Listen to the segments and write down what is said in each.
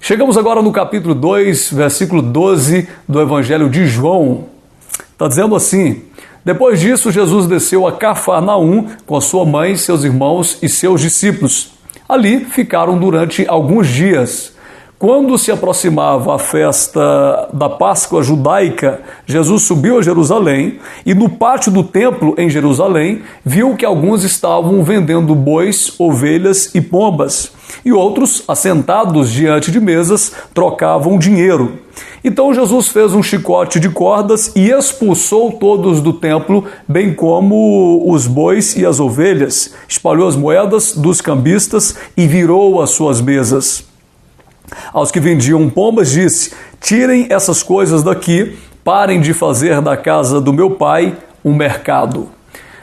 Chegamos agora no capítulo 2, versículo 12 do Evangelho de João. Está dizendo assim: depois disso, Jesus desceu a Cafarnaum com a sua mãe, seus irmãos e seus discípulos. Ali ficaram durante alguns dias. Quando se aproximava a festa da Páscoa judaica, Jesus subiu a Jerusalém e no pátio do templo em Jerusalém viu que alguns estavam vendendo bois, ovelhas e pombas, e outros, assentados diante de mesas, trocavam dinheiro. Então Jesus fez um chicote de cordas e expulsou todos do templo, bem como os bois e as ovelhas, espalhou as moedas dos cambistas e virou as suas mesas. Aos que vendiam pombas disse: tirem essas coisas daqui, parem de fazer da casa do meu pai um mercado.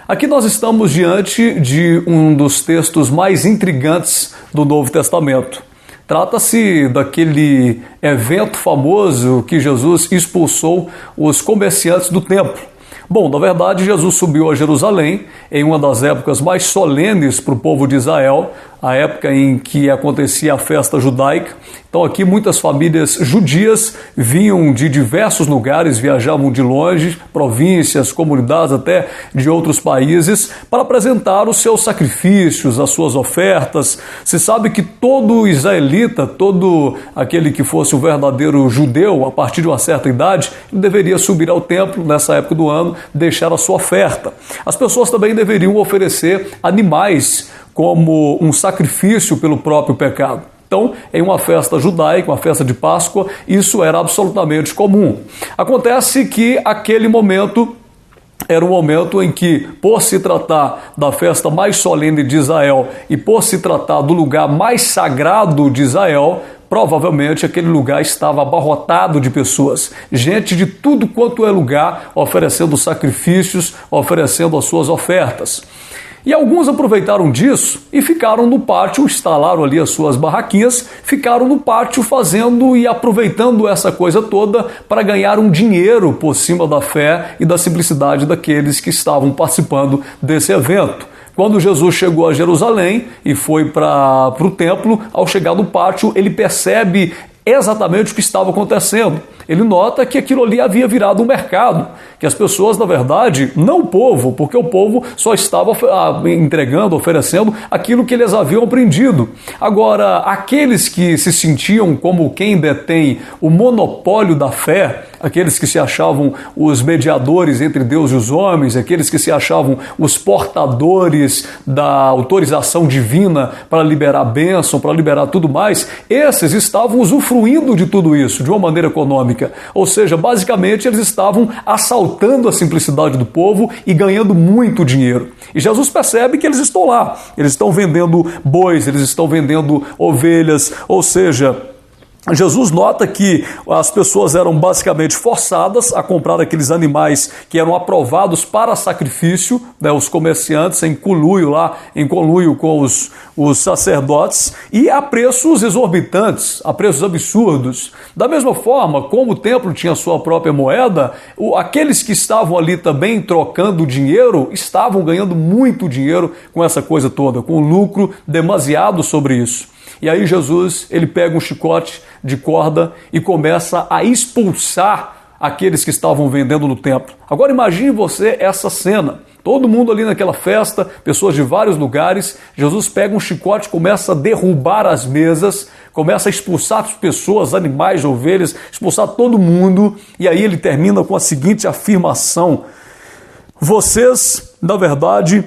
Aqui nós estamos diante de um dos textos mais intrigantes do Novo Testamento. Trata-se daquele evento famoso que Jesus expulsou os comerciantes do templo. Bom, na verdade, Jesus subiu a Jerusalém em uma das épocas mais solenes para o povo de Israel, a época em que acontecia a festa judaica. Então aqui muitas famílias judias vinham de diversos lugares, viajavam de longe, províncias, comunidades, até de outros países, para apresentar os seus sacrifícios, as suas ofertas. Se sabe que todo israelita, todo aquele que fosse um verdadeiro judeu, a partir de uma certa idade, deveria subir ao templo nessa época do ano, deixar a sua oferta. As pessoas também deveriam oferecer animais como um sacrifício pelo próprio pecado. Então, em uma festa judaica, uma festa de Páscoa, isso era absolutamente comum. Acontece que aquele momento era um momento em que, por se tratar da festa mais solene de Israel e por se tratar do lugar mais sagrado de Israel, provavelmente aquele lugar estava abarrotado de pessoas, gente de tudo quanto é lugar, oferecendo sacrifícios, oferecendo as suas ofertas. E alguns aproveitaram disso e ficaram no pátio, instalaram ali as suas barraquinhas, ficaram no pátio fazendo e aproveitando essa coisa toda para ganhar um dinheiro por cima da fé e da simplicidade daqueles que estavam participando desse evento. Quando Jesus chegou a Jerusalém e foi para o templo, ao chegar no pátio, ele percebe exatamente o que estava acontecendo. Ele nota que aquilo ali havia virado um mercado, que as pessoas, na verdade, não o povo, porque o povo só estava entregando, oferecendo aquilo que eles haviam aprendido. Agora, aqueles que se sentiam como quem detém o monopólio da fé, aqueles que se achavam os mediadores entre Deus e os homens, aqueles que se achavam os portadores da autorização divina para liberar bênção, para liberar tudo mais, esses estavam usufruindo de tudo isso de uma maneira econômica. Ou seja, basicamente eles estavam assaltando a simplicidade do povo e ganhando muito dinheiro. E Jesus percebe que eles estão lá, eles estão vendendo bois, eles estão vendendo ovelhas, ou seja, Jesus nota que as pessoas eram basicamente forçadas a comprar aqueles animais que eram aprovados para sacrifício, né, os comerciantes em conluio com os sacerdotes, e a preços exorbitantes, a preços absurdos. Da mesma forma, como o templo tinha sua própria moeda, aqueles que estavam ali também trocando dinheiro estavam ganhando muito dinheiro com essa coisa toda, com lucro demasiado sobre isso. E aí Jesus, ele pega um chicote de corda e começa a expulsar aqueles que estavam vendendo no templo. Agora imagine você essa cena. Todo mundo ali naquela festa, pessoas de vários lugares. Jesus pega um chicote, começa a derrubar as mesas, começa a expulsar as pessoas, animais, ovelhas, expulsar todo mundo. E aí ele termina com a seguinte afirmação: vocês, na verdade,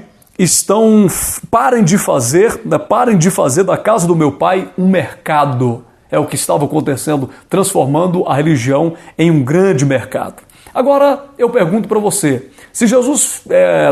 parem de fazer da casa do meu pai um mercado. É o que estava acontecendo, transformando a religião em um grande mercado. Agora, eu pergunto para você, se Jesus,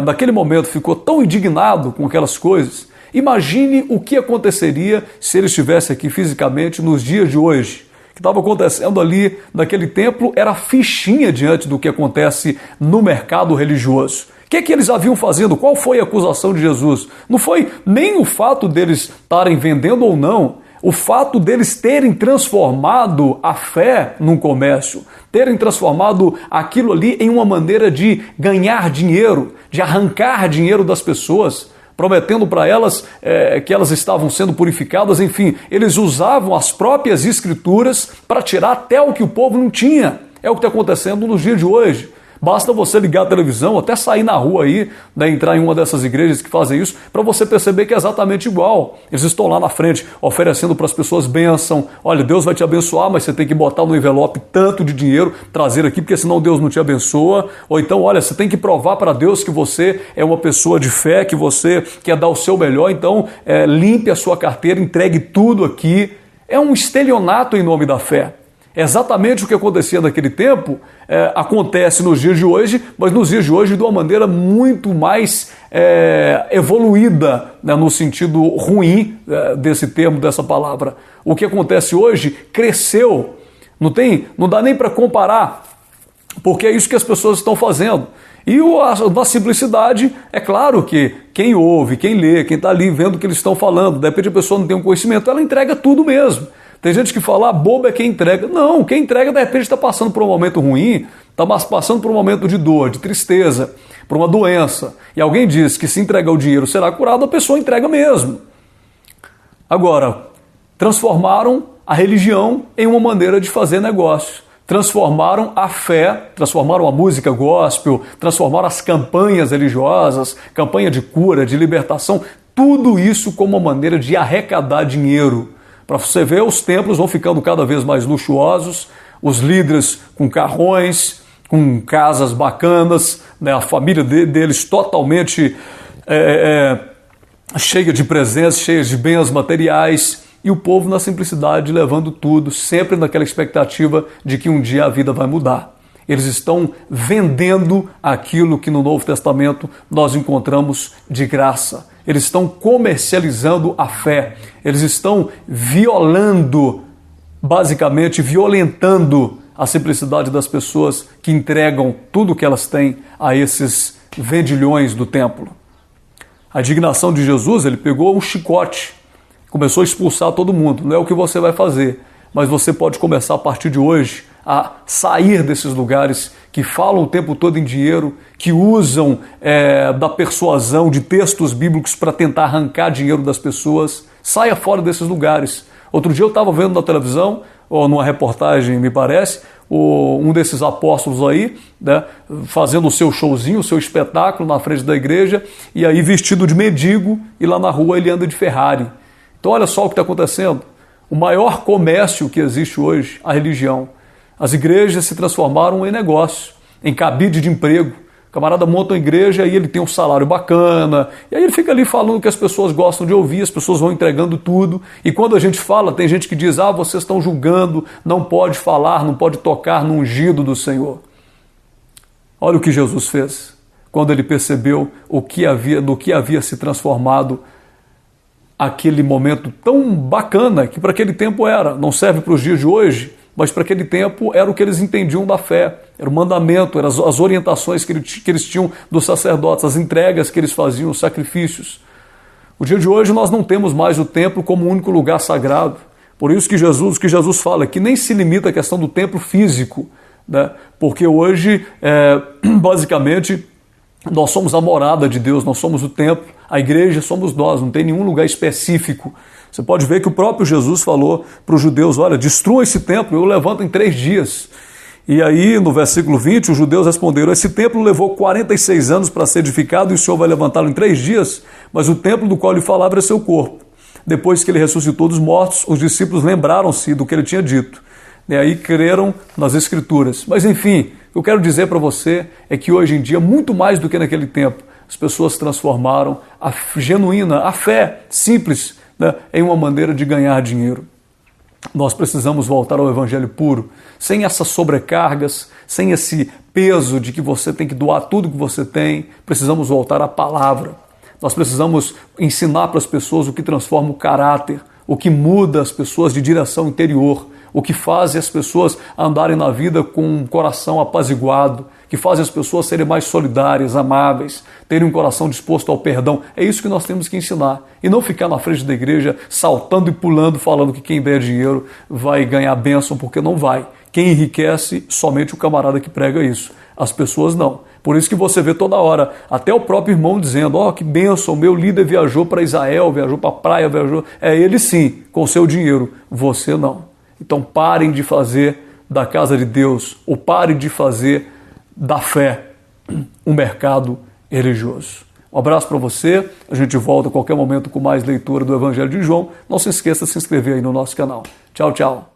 naquele momento, ficou tão indignado com aquelas coisas, imagine o que aconteceria se ele estivesse aqui fisicamente nos dias de hoje. O que estava acontecendo ali naquele templo era fichinha diante do que acontece no mercado religioso. O que eles haviam fazendo? Qual foi a acusação de Jesus? Não foi nem o fato deles estarem vendendo ou não, o fato deles terem transformado a fé num comércio, terem transformado aquilo ali em uma maneira de ganhar dinheiro, de arrancar dinheiro das pessoas. prometendo para elas que elas estavam sendo purificadas, enfim, eles usavam as próprias escrituras para tirar até o que o povo não tinha. É o que está acontecendo nos dias de hoje. Basta você ligar a televisão, até sair na rua aí, né, entrar em uma dessas igrejas que fazem isso, para você perceber que é exatamente igual. Eles estão lá na frente oferecendo para as pessoas bênção. Olha, Deus vai te abençoar, mas você tem que botar no envelope tanto de dinheiro, trazer aqui, porque senão Deus não te abençoa. Ou então, olha, você tem que provar para Deus que você é uma pessoa de fé, que você quer dar o seu melhor, então limpe a sua carteira, entregue tudo aqui. É um estelionato em nome da fé. É exatamente o que acontecia naquele tempo, acontece nos dias de hoje, mas nos dias de hoje de uma maneira muito mais evoluída, né, no sentido ruim desse termo, dessa palavra. O que acontece hoje cresceu, não dá nem para comparar, porque é isso que as pessoas estão fazendo. E na simplicidade, é claro que quem ouve, quem lê, quem está ali vendo o que eles estão falando, de repente a pessoa não tem um conhecimento, ela entrega tudo mesmo. Tem gente que fala, bobo é quem entrega. Não, quem entrega de repente está passando por um momento ruim, está passando por um momento de dor, de tristeza, por uma doença. E alguém diz que se entregar o dinheiro será curado, a pessoa entrega mesmo. Agora, transformaram a religião em uma maneira de fazer negócio. Transformaram a fé, transformaram a música gospel, transformaram as campanhas religiosas, campanha de cura, de libertação, tudo isso como uma maneira de arrecadar dinheiro. Para você ver, os templos vão ficando cada vez mais luxuosos, os líderes com carrões, com casas bacanas, né, a família deles totalmente cheia de presentes, cheia de bens materiais, e o povo na simplicidade levando tudo, sempre naquela expectativa de que um dia a vida vai mudar. Eles estão vendendo aquilo que no Novo Testamento nós encontramos de graça. Eles estão comercializando a fé. Eles estão basicamente violentando a simplicidade das pessoas que entregam tudo o que elas têm a esses vendilhões do templo. A indignação de Jesus, ele pegou um chicote, começou a expulsar todo mundo. Não é o que você vai fazer, mas você pode começar a partir de hoje a sair desses lugares que falam o tempo todo em dinheiro, que usam da persuasão de textos bíblicos para tentar arrancar dinheiro das pessoas. Saia fora desses lugares. Outro dia eu estava vendo na televisão, ou numa reportagem, me parece, um desses apóstolos aí, né, fazendo o seu showzinho, o seu espetáculo na frente da igreja, e aí vestido de mendigo, e lá na rua ele anda de Ferrari. Então olha só o que está acontecendo. O maior comércio que existe hoje, a religião. As igrejas se transformaram em negócio, em cabide de emprego. O camarada monta uma igreja e ele tem um salário bacana, e aí ele fica ali falando o que as pessoas gostam de ouvir, as pessoas vão entregando tudo, e quando a gente fala, tem gente que diz, vocês estão julgando, não pode falar, não pode tocar no ungido do Senhor. Olha o que Jesus fez, quando ele percebeu do que havia se transformado aquele momento tão bacana, que para aquele tempo não serve para os dias de hoje, mas para aquele tempo era o que eles entendiam da fé, era o mandamento, eram as orientações que eles tinham dos sacerdotes, as entregas que eles faziam, os sacrifícios. O dia de hoje nós não temos mais o templo como único lugar sagrado, por isso que Jesus fala, que nem se limita à questão do templo físico, né? Porque hoje, basicamente, nós somos a morada de Deus, nós somos o templo, a igreja somos nós, não tem nenhum lugar específico. Você pode ver que o próprio Jesus falou para os judeus, olha, destrua esse templo, eu levanto em 3 dias. E aí, no versículo 20, os judeus responderam, esse templo levou 46 anos para ser edificado e o Senhor vai levantá-lo em 3 dias, mas o templo do qual ele falava é seu corpo. Depois que ele ressuscitou dos mortos, os discípulos lembraram-se do que ele tinha dito. E aí creram nas Escrituras. Mas enfim, o que eu quero dizer para você é que hoje em dia, muito mais do que naquele tempo, as pessoas transformaram a genuína, a fé simples, né, em uma maneira de ganhar dinheiro. Nós precisamos voltar ao evangelho puro, sem essas sobrecargas, sem esse peso de que você tem que doar tudo que você tem. Precisamos voltar à palavra. Nós precisamos ensinar para as pessoas o que transforma o caráter, o que muda as pessoas de direção interior, o que faz as pessoas andarem na vida com um coração apaziguado, que faz as pessoas serem mais solidárias, amáveis, terem um coração disposto ao perdão. É isso que nós temos que ensinar. E não ficar na frente da igreja saltando e pulando, falando que quem der dinheiro vai ganhar bênção, porque não vai. Quem enriquece, somente o camarada que prega isso. As pessoas não. Por isso que você vê toda hora, até o próprio irmão dizendo, ó, que bênção, meu líder viajou para Israel, viajou para a praia, viajou. É ele sim, com seu dinheiro, você não. Então parem de fazer da casa de Deus, ou parem de fazer da fé um mercado religioso. Um abraço para você, a gente volta a qualquer momento com mais leitura do Evangelho de João. Não se esqueça de se inscrever aí no nosso canal. Tchau, tchau.